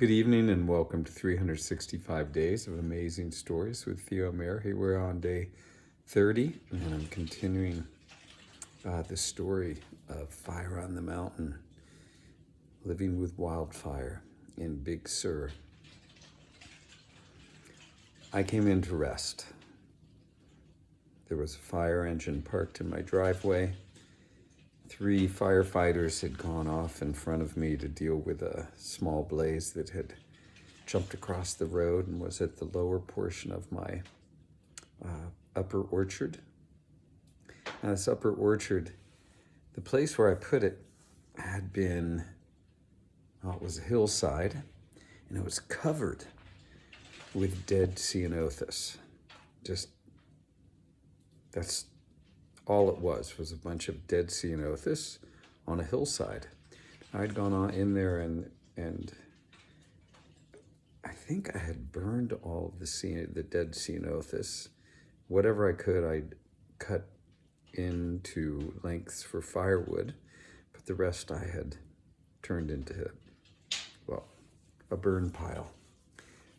Good evening and welcome to 365 Days of Amazing Stories with Theo Mayer. Here we're on day 30 and I'm continuing the story of Fire on the Mountain, living with wildfire in Big Sur. I came in to rest. There was a fire engine parked in my driveway. 3 firefighters had gone off in front of me to deal with a small blaze that had jumped across the road and was at the lower portion of my upper orchard. Now, this upper orchard, the place where I put it had been, it was a hillside, and it was covered with dead ceanothus. That's all it was a bunch of dead ceanothus on a hillside. I'd gone on in there and I think I had burned all of the dead ceanothus. Whatever I could, I'd cut into lengths for firewood, but the rest I had turned into, a burn pile.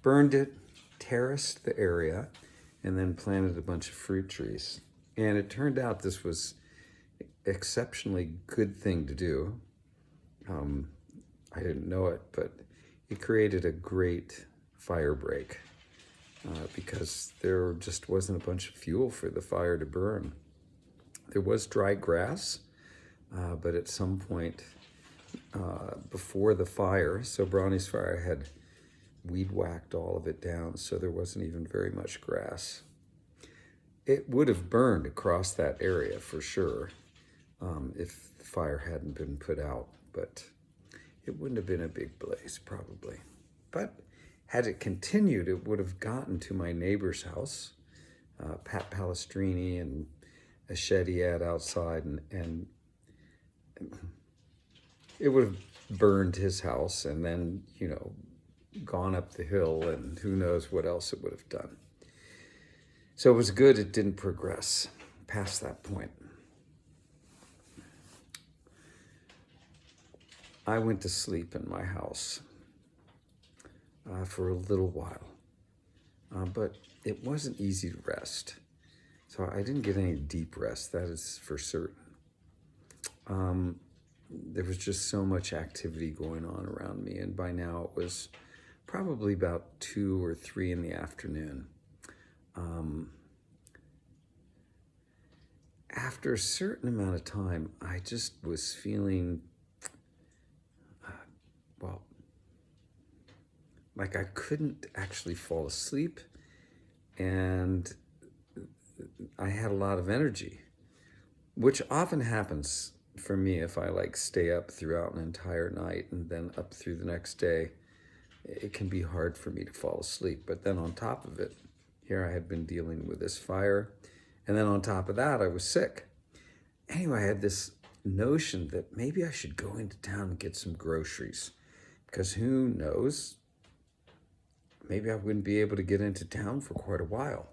Burned it, terraced the area, and then planted a bunch of fruit trees. And it turned out this was an exceptionally good thing to do. I didn't know it, but it created a great fire break because there just wasn't a bunch of fuel for the fire to burn. There was dry grass, but at some point before the fire, so Brownie's fire had weed whacked all of it down, so there wasn't even very much grass. It would have burned across that area for sure if the fire hadn't been put out, but it wouldn't have been a big blaze probably. But had it continued, it would have gotten to my neighbor's house, Pat Palestrini, and a shed he had outside, and it would have burned his house and then, gone up the hill, and who knows what else it would have done. So it was good it didn't progress past that point. I went to sleep in my house for a little while, but it wasn't easy to rest. So I didn't get any deep rest, that is for certain. There was just so much activity going on around me, and by now it was probably about 2 or 3 in the afternoon. After a certain amount of time, I just was feeling, like I couldn't actually fall asleep, and I had a lot of energy, which often happens for me if I stay up throughout an entire night and then up through the next day. It can be hard for me to fall asleep. But then on top of it, here I had been dealing with this fire. And then on top of that, I was sick. Anyway, I had this notion that maybe I should go into town and get some groceries, because who knows, maybe I wouldn't be able to get into town for quite a while.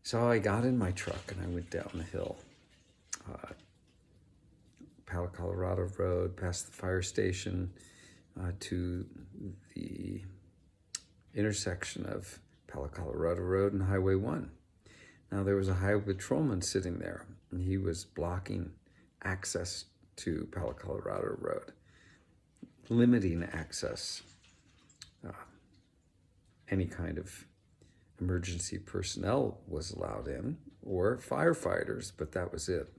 So I got in my truck and I went down the hill, Palo Colorado Road, past the fire station, to the intersection of Palo Colorado Road and Highway 1. Now, there was a highway patrolman sitting there, and he was blocking access to Palo Colorado Road, limiting access. Any kind of emergency personnel was allowed in, or firefighters, but that was it.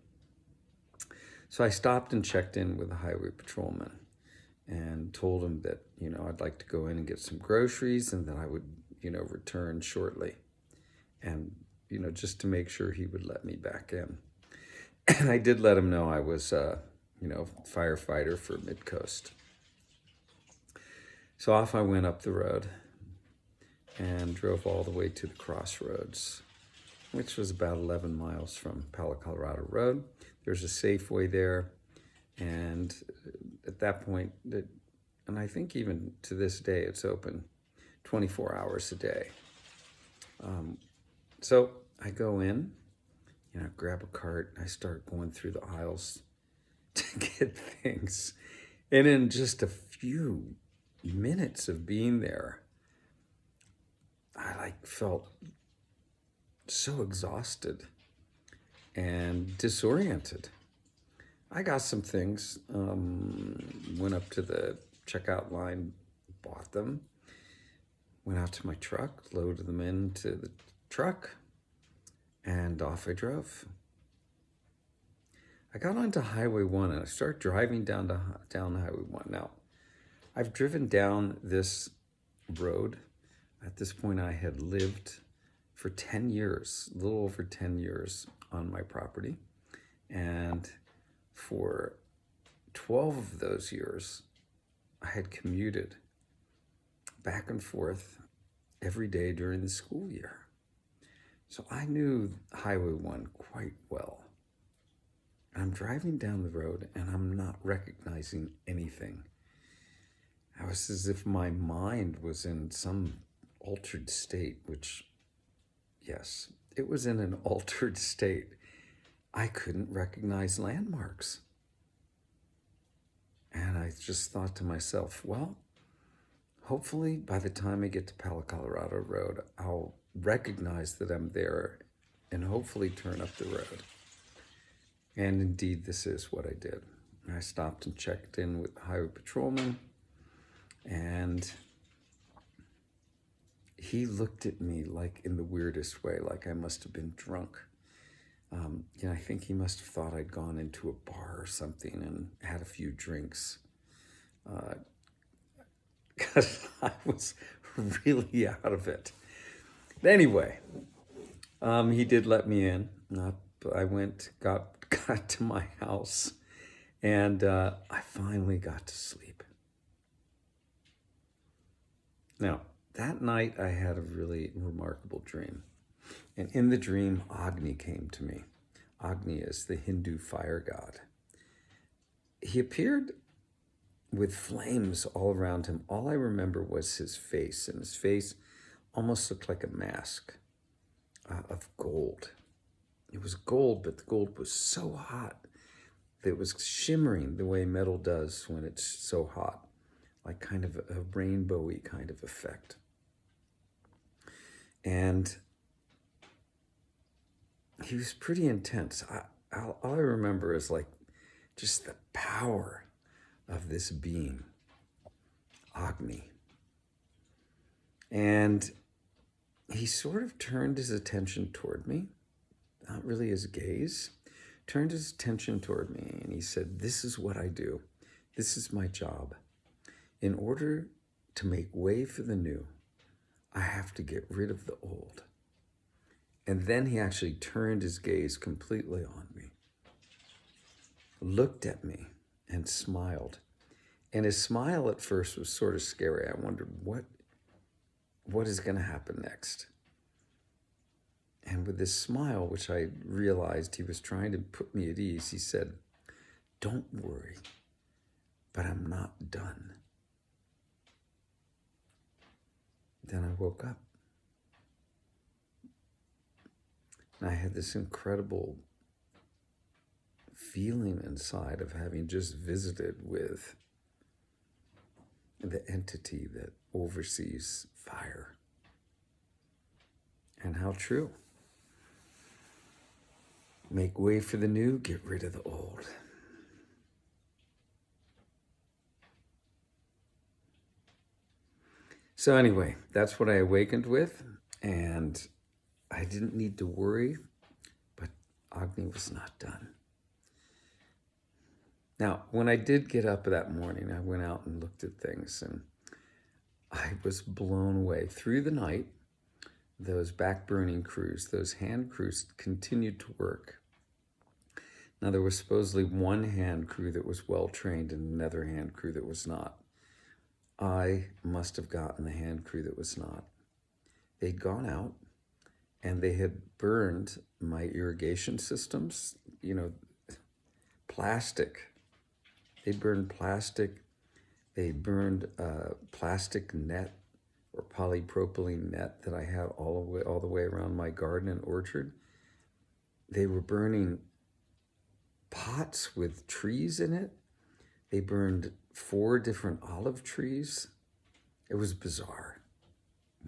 So I stopped and checked in with the highway patrolman and told him that, I'd like to go in and get some groceries and that I would, return shortly. And, just to make sure he would let me back in. And I did let him know I was, firefighter for Midcoast. So off I went up the road and drove all the way to the crossroads, which was about 11 miles from Palo Colorado Road. There's a Safeway there. And at that point, and I think even to this day, it's open 24 hours a day. So I go in, grab a cart, I start going through the aisles to get things. And in just a few minutes of being there, I felt so exhausted and disoriented. I got some things, went up to the checkout line, bought them, went out to my truck, loaded them into the truck, and off I drove. I got onto Highway 1 and I started driving down Highway 1. Now, I've driven down this road. At this point, I had lived for 10 years, a little over 10 years on my property. And for 12 of those years, I had commuted back and forth every day during the school year. So I knew Highway 1 quite well. I'm driving down the road and I'm not recognizing anything. I was as if my mind was in some altered state, which, yes, it was in an altered state. I couldn't recognize landmarks. And I just thought to myself, well, hopefully by the time I get to Palo Colorado Road, I'll recognize that I'm there and hopefully turn up the road. And indeed, this is what I did. I stopped and checked in with the highway patrolman, and he looked at me like in the weirdest way, like I must have been drunk. I think he must have thought I'd gone into a bar or something and had a few drinks. Because I was really out of it. Anyway, he did let me in. I went, got to my house, and I finally got to sleep. Now, that night I had a really remarkable dream. And in the dream, Agni came to me. Agni is the Hindu fire god. He appeared with flames all around him. All I remember was his face, and his face almost looked like a mask of gold. It was gold, but the gold was so hot that it was shimmering the way metal does when it's so hot, like kind of a rainbowy kind of effect. And he was pretty intense. All I remember is like just the power of this being, Agni. And he sort of turned his attention toward me, not really his gaze, turned his attention toward me, and he said, "This is what I do. This is my job. In order to make way for the new, I have to get rid of the old." And then he actually turned his gaze completely on me, looked at me, and smiled. And his smile at first was sort of scary. I wondered, what is going to happen next? And with this smile, which I realized he was trying to put me at ease, he said, "Don't worry, but I'm not done." Then I woke up. And I had this incredible feeling inside of having just visited with the entity that oversees fire. And how true. Make way for the new, get rid of the old. So anyway, that's what I awakened with, and I didn't need to worry, but Agni was not done. Now, when I did get up that morning, I went out and looked at things, and I was blown away. Through the night, those back-burning crews, those hand crews, continued to work. Now, there was supposedly one hand crew that was well-trained and another hand crew that was not. I must have gotten the hand crew that was not. They'd gone out, and they had burned my irrigation systems, plastic. They burned plastic. They burned plastic net or polypropylene net that I had all the way around my garden and orchard. They were burning pots with trees in it. They burned 4 different olive trees It was bizarre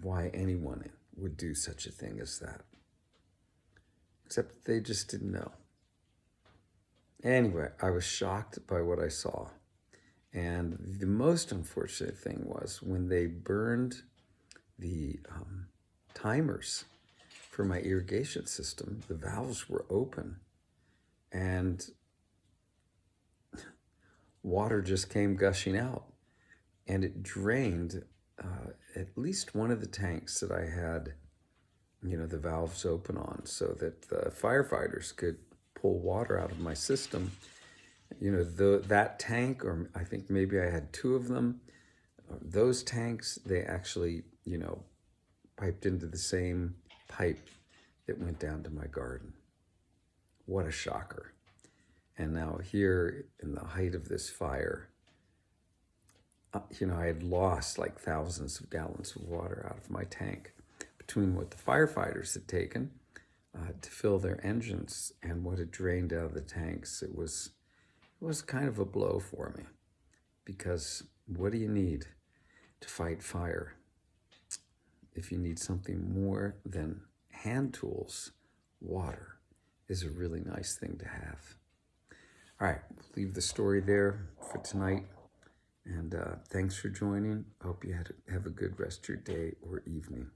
why anyone would do such a thing as that. Except they just didn't know. Anyway, I was shocked by what I saw. And the most unfortunate thing was when they burned the timers for my irrigation system, the valves were open and water just came gushing out. And it drained at least one of the tanks that I had, the valves open on so that the firefighters could pull water out of my system. That tank, or I think maybe I had two of them, those tanks, they actually, piped into the same pipe that went down to my garden. What a shocker. And now here in the height of this fire, I had lost like thousands of gallons of water out of my tank between what the firefighters had taken to fill their engines and what had drained out of the tanks. It was kind of a blow for me, because what do you need to fight fire? If you need something more than hand tools, water is a really nice thing to have. All right, leave the story there for tonight. And thanks for joining. I hope you have a good rest of your day or evening.